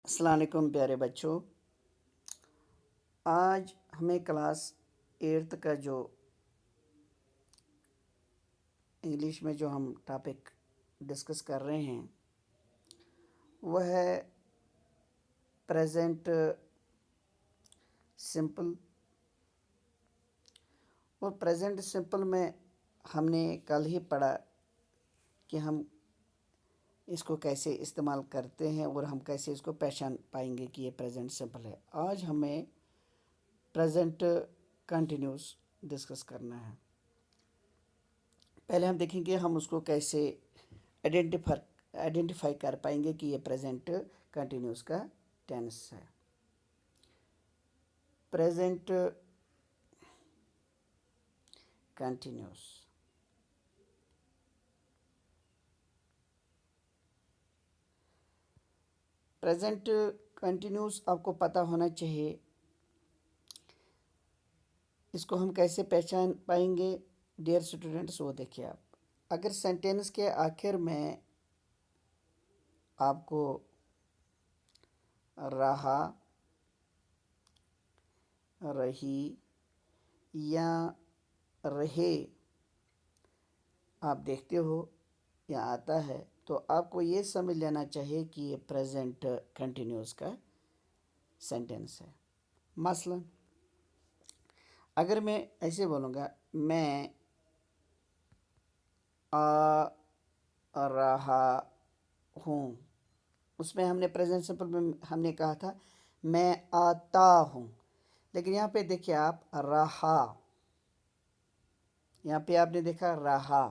السلام علیکم پیارے بچوں، آج ہمیں کلاس 8 کا جو انگلش میں جو ہم ٹاپک ڈسکس کر رہے ہیں وہ ہے پریزنٹ سمپل. اور پریزنٹ سمپل میں ہم نے کل ہی پڑھا کہ ہم اس کو کیسے استعمال کرتے ہیں اور ہم کیسے اس کو پہچان پائیں گے کہ یہ پریزنٹ سمپل ہے. آج ہمیں پریزنٹ کنٹینیوس ڈسکس کرنا ہے. پہلے ہم دیکھیں گے ہم اس کو کیسے آئیڈینٹیفائی کر پائیں گے کہ یہ پریزنٹ کنٹینیوس کا ٹینس ہے. پریزنٹ کنٹینیوس پریزنٹ کنٹینیوس آپ کو پتہ ہونا چاہیے. اس کو ہم کیسے پہچان پائیں گے ڈیئر اسٹوڈنٹس؟ وہ دیکھیے، آپ اگر سینٹینس کے آخر میں آپ کو رہا، رہی یا رہے آپ دیکھتے ہو یا آتا ہے تو آپ کو یہ سمجھ لینا چاہیے کہ یہ پریزنٹ کنٹینیوس کا سینٹینس ہے. مثلا اگر میں ایسے بولوں گا میں آ رہا ہوں، اس میں ہم نے پریزنٹ سمپل میں ہم نے کہا تھا میں آتا ہوں، لیکن یہاں پہ دیکھیے آپ رہا، یہاں پہ آپ نے دیکھا رہا.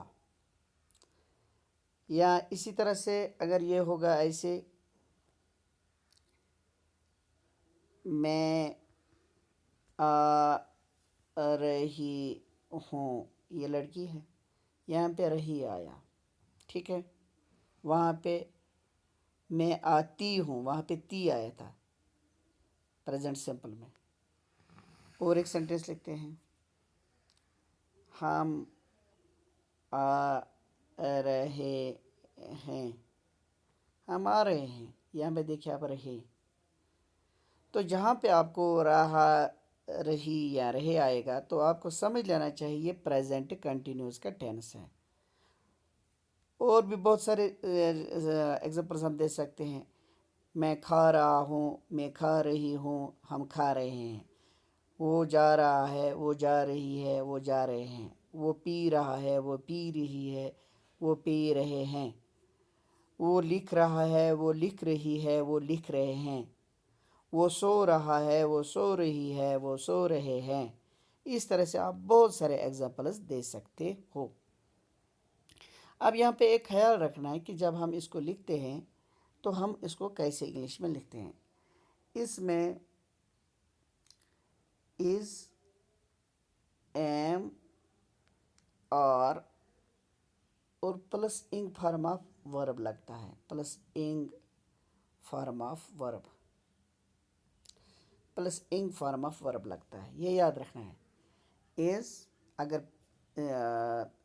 یا اسی طرح سے اگر یہ ہوگا ایسے میں آ رہی ہوں، یہ لڑکی ہے، یہاں پہ رہی آیا، ٹھیک ہے. وہاں پہ میں آتی ہوں، وہاں پہ تی آیا تھا پریزنٹ سمپل میں. اور ایک سینٹینس لکھتے ہیں ہم آ رہے ہیں، ہم آ رہے ہیں، یہاں پہ دیکھیں آپ رہے. تو جہاں پہ آپ کو رہا، رہی یا رہے آئے گا تو آپ کو سمجھ لینا چاہیے یہ پریزنٹ کنٹینیوس کا ٹینس ہے. اور بھی بہت سارے ایگزامپلس ہم دے سکتے ہیں. میں کھا رہا ہوں، میں کھا رہی ہوں، ہم کھا رہے ہیں. وہ جا رہا ہے، وہ جا رہی ہے، وہ جا رہے ہیں. وہ پی رہا ہے، وہ پی رہی ہے، وہ پی رہے ہیں. وہ لکھ رہا ہے، وہ لکھ رہی ہے، وہ لکھ رہے ہیں. وہ سو رہا ہے، وہ سو رہی ہے، وہ سو رہے ہیں. اس طرح سے آپ بہت سارے ایگزامپلس دے سکتے ہو. اب یہاں پہ ایک خیال رکھنا ہے کہ جب ہم اس کو لکھتے ہیں تو ہم اس کو کیسے انگلش میں لکھتے ہیں. اس میں از، ایم، آر اور پلس انگ فارم آف ورب لگتا ہے. پلس انگ فارم آف ورب، پلس انگ فارم آف ورب لگتا ہے، یہ یاد رکھنا ہے. از اگر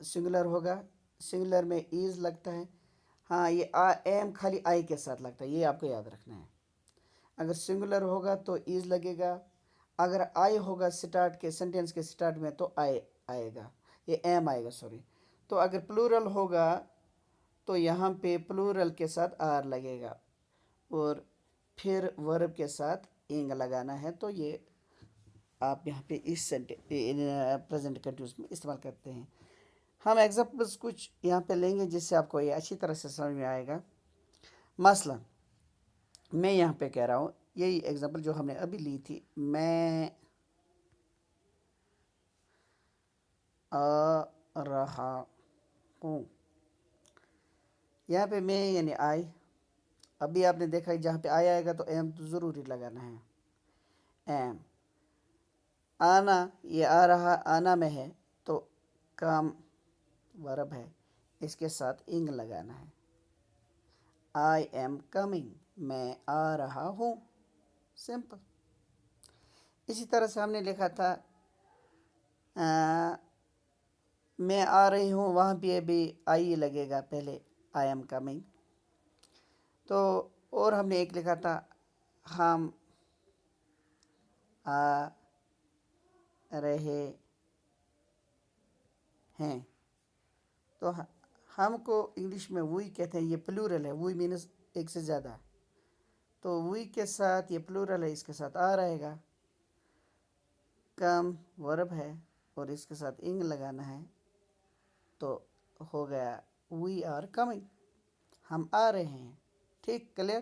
سنگولر ہوگا، سنگولر میں ایز لگتا ہے. ہاں، یہ ایم خالی آئی کے ساتھ لگتا ہے، یہ آپ کو یاد رکھنا ہے. اگر سنگولر ہوگا تو ایز لگے گا، اگر آئی ہوگا سٹارٹ کے سینٹینس کے سٹارٹ میں تو آئی آئے گا، یہ ایم آئے گا سوری. تو اگر پلورل ہوگا تو یہاں پہ پلورل کے ساتھ آر لگے گا اور پھر ورب کے ساتھ انگ لگانا ہے. تو یہ آپ یہاں پہ اس پریزنٹ کنٹینیوس میں استعمال کرتے ہیں. ہم ایگزامپلس کچھ یہاں پہ لیں گے جس سے آپ کو یہ اچھی طرح سے سمجھ میں آئے گا. مثلا میں یہاں پہ کہہ رہا ہوں، یہی ایگزامپل جو ہم نے ابھی لی تھی، میں آ رہا ہوں. یہاں پہ میں یعنی آئی. ابھی آپ نے دیکھا جہاں پہ آئی آئے گا تو ایم تو ضروری لگانا ہے. ایم. آنا، یہ آ رہا آنا میں ہے تو کام ورب ہے، اس کے ساتھ انگ لگانا ہے. آئی ایم کمنگ، میں آ رہا ہوں، سمپل. اسی طرح سے ہم نے لکھا تھا میں آ رہی ہوں، وہاں پہ بھی آئی لگے گا پہلے، آئی ایم کمنگ. تو اور ہم نے ایک لکھا تھا ہم آ رہے ہیں. تو ہم کو انگلش میں وی کہتے ہیں. یہ پلورل ہے. وی مینس ایک سے زیادہ. تو وی کے ساتھ یہ پلورل ہے، اس کے ساتھ آ رہے گا. کم ورب ہے اور اس کے ساتھ انگ لگانا ہے، تو ہو گیا وی آر کمنگ. ہم آ رہے ہیں. ٹھیک، کلیئر.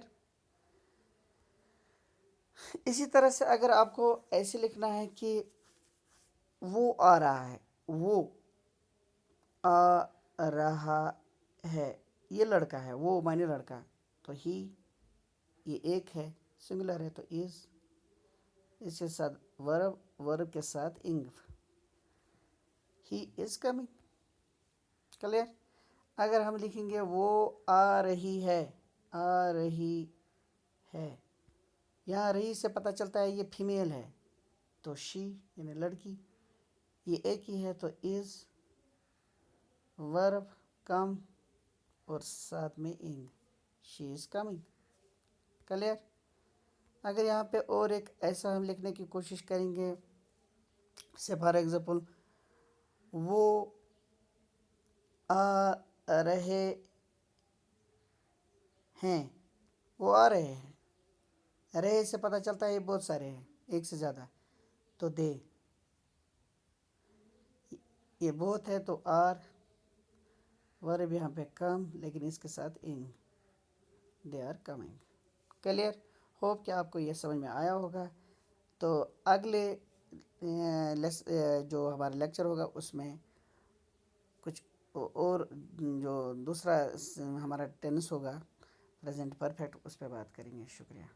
اسی طرح سے اگر آپ کو ایسے لکھنا ہے کہ وہ آ رہا ہے، وہ آ رہا ہے، یہ لڑکا ہے، وہ معنی لڑکا، تو ہی یہ ایک ہے، سنگولر ہے تو از. اس کے ساتھ ورب کے ساتھ انگ. ہی از کمنگ. کلیئر. اگر ہم لکھیں گے وہ آ رہی ہے، آ رہی ہے، یہاں رہی سے پتہ چلتا ہے یہ فیمیل ہے، تو شی یعنی لڑکی. یہ ایک ہی ہے تو از، ورب کم اور ساتھ میں انگ. شی از کمنگ. کلیئر. اگر یہاں پہ اور ایک ایسا ہم لکھنے کی کوشش کریں گے، سے فار ایگزامپل وہ آ رہے ہیں، وہ آ رہے ہیں. رہے سے پتہ چلتا ہے یہ بہت سارے ہیں، ایک سے زیادہ، تو دے. یہ بہت ہے تو آر، ورب یہاں پہ کم لیکن اس کے ساتھ انگ. They are coming. Clear. Hope کہ آپ کو یہ سمجھ میں آیا ہوگا. تو اگلے جو ہمارا لیکچر ہوگا اس میں کچھ اور جو دوسرا ہمارا ٹینس ہوگا پریزنٹ پرفیکٹ، اس پہ بات کریں گے. شکریہ.